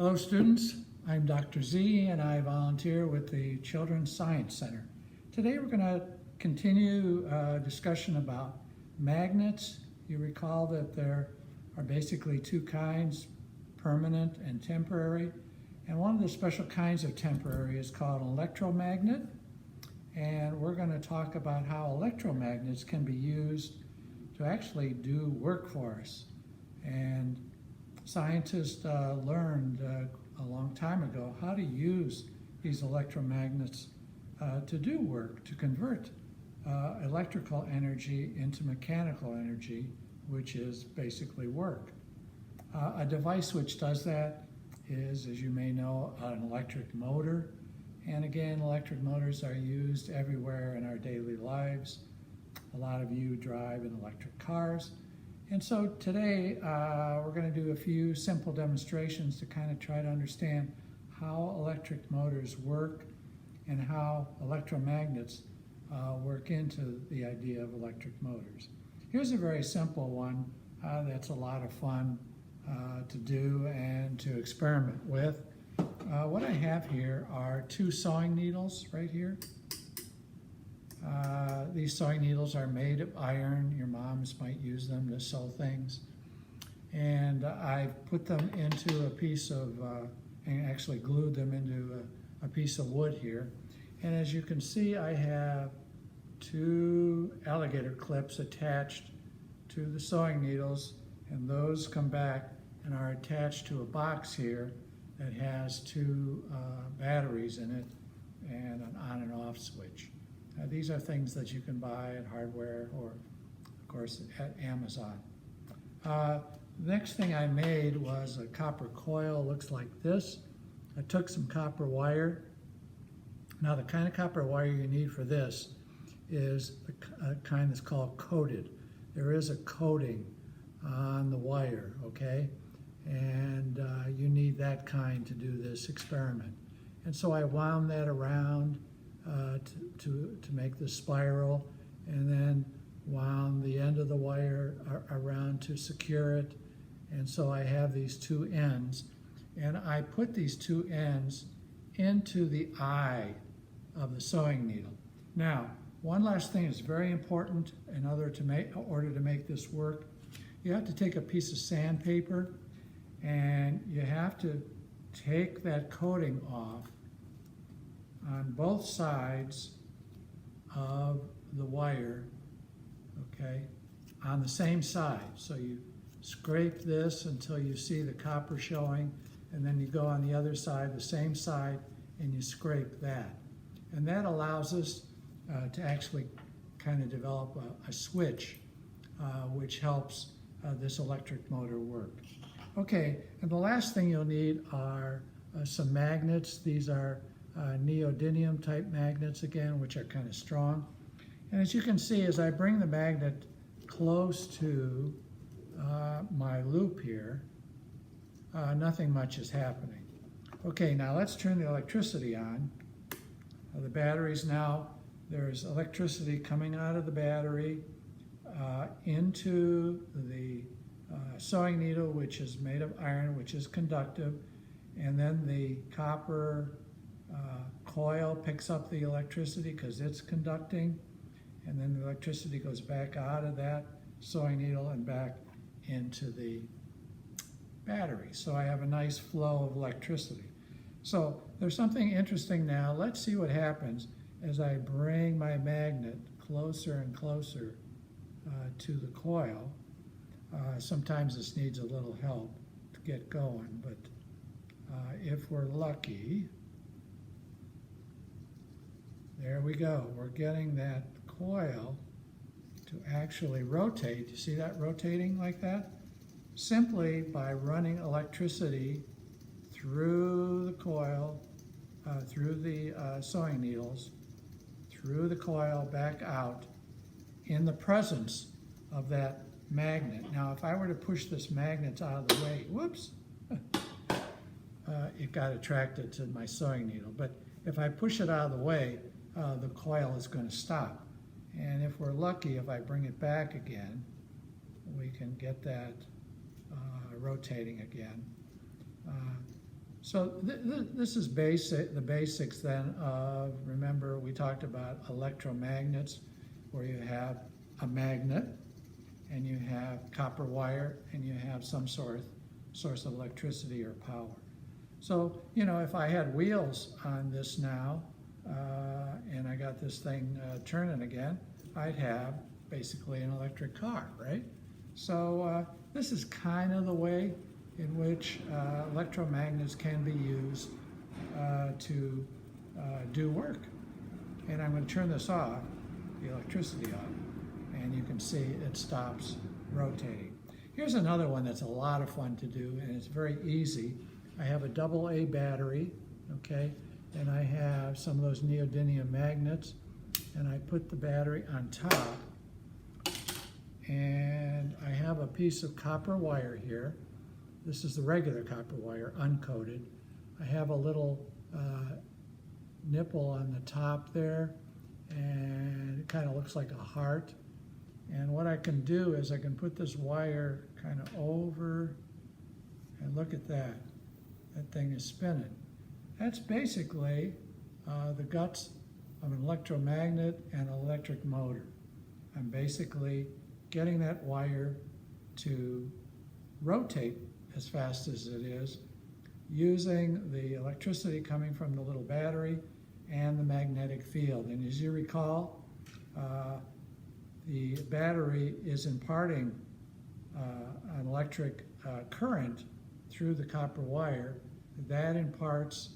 Hello students, I'm Dr. Z and I volunteer with the Children's Science Center. Today we're going to continue a discussion about magnets. You recall that there are basically two kinds, permanent and temporary. And one of the special kinds of temporary is called an electromagnet. And we're going to talk about how electromagnets can be used to actually do work for us. And scientists learned a long time ago how to use these electromagnets to do work, to convert electrical energy into mechanical energy, which is basically work. A device which does that is, as you may know, an electric motor. And again, electric motors are used everywhere in our daily lives. A lot of you drive in electric cars. And so today we're going to do a few simple demonstrations to kind of try to understand how electric motors work and how electromagnets work into the idea of electric motors. Here's a very simple one that's a lot of fun to do and to experiment with. What I have here are two sewing needles right here. These sewing needles are made of iron. Your moms might use them to sew things. And I've put them into a piece of, and actually glued them into a piece of wood here. And as you can see, I have two alligator clips attached to the sewing needles, and those come back and are attached to a box here that has two batteries in it and an on and off switch. These are things that you can buy at hardware or, of course, at Amazon. The next thing I made was a copper coil. Looks like this. I took some copper wire. Now, the kind of copper wire you need for this is the kind that's called coated. There is a coating on the wire, okay? And you need that kind to do this experiment. And so I wound that around to make the spiral, and then wound the end of the wire around to secure it. And so I have these two ends, and I put these two ends into the eye of the sewing needle. Now, one last thing is very important in order to make this work. You have to take a piece of sandpaper and you have to take that coating off on both sides of the wire, okay, on the same side. So you scrape this until you see the copper showing, and then you go on the other side, the same side, and you scrape that. And that allows us to actually kind of develop a switch which helps this electric motor work. Okay, and the last thing you'll need are some magnets. These are neodymium type magnets again, which are kind of strong. And as you can see, as I bring the magnet close to my loop here, nothing much is happening. Okay, now let's turn the electricity on. The batteries now, there's electricity coming out of the battery into the sewing needle, which is made of iron, which is conductive, and then the copper coil picks up the electricity because it's conducting, and then the electricity goes back out of that sewing needle and back into the battery. So I have a nice flow of electricity. So there's something interesting now. Let's see what happens as I bring my magnet closer and closer to the coil. Sometimes this needs a little help to get going, but if we're lucky, there we go. We're getting that coil to actually rotate. You see that rotating like that? Simply by running electricity through the coil, through the sewing needles, through the coil, back out, in the presence of that magnet. Now, if I were to push this magnet out of the way, whoops, it got attracted to my sewing needle. But if I push it out of the way, the coil is going to stop. And if we're lucky, if I bring it back again, we can get that rotating again. So this is the basics then of, remember we talked about electromagnets, where you have a magnet and you have copper wire and you have some source of electricity or power. So, you know, if I had wheels on this now and I got this thing turning again, I'd have basically an electric car, right? So this is kind of the way in which electromagnets can be used to do work. And I'm going to turn this off, the electricity off, and you can see it stops rotating. Here's another one that's a lot of fun to do, and it's very easy. I have a AA battery, okay, and I have some of those neodymium magnets, and I put the battery on top, and I have a piece of copper wire here. This is the regular copper wire, uncoated. I have a little nipple on the top there, and it kind of looks like a heart. And what I can do is I can put this wire kind of over, and look at that. That thing is spinning. That's basically the guts of an electromagnet and an electric motor. I'm basically getting that wire to rotate as fast as it is, using the electricity coming from the little battery and the magnetic field. And as you recall, the battery is imparting an electric current through the copper wire. That imparts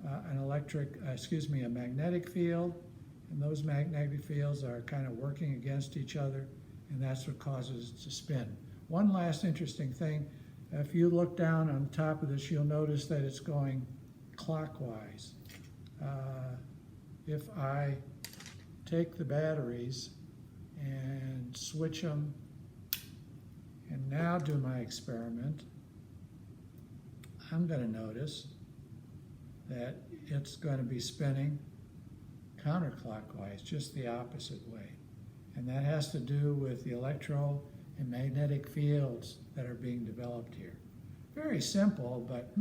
a magnetic field, and those magnetic fields are kind of working against each other, and that's what causes it to spin. One last interesting thing, if you look down on the top of this, you'll notice that it's going clockwise. If I take the batteries and switch them and now do my experiment, I'm going to notice that it's going to be spinning counterclockwise, just the opposite way. And that has to do with the electro and magnetic fields that are being developed here. Very simple, but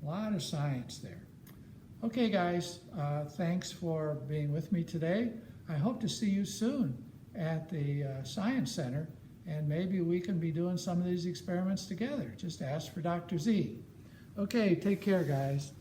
a lot of science there. Okay, guys, thanks for being with me today. I hope to see you soon at the Science Center, and maybe we can be doing some of these experiments together. Just ask for Dr. Z. Okay, take care, guys.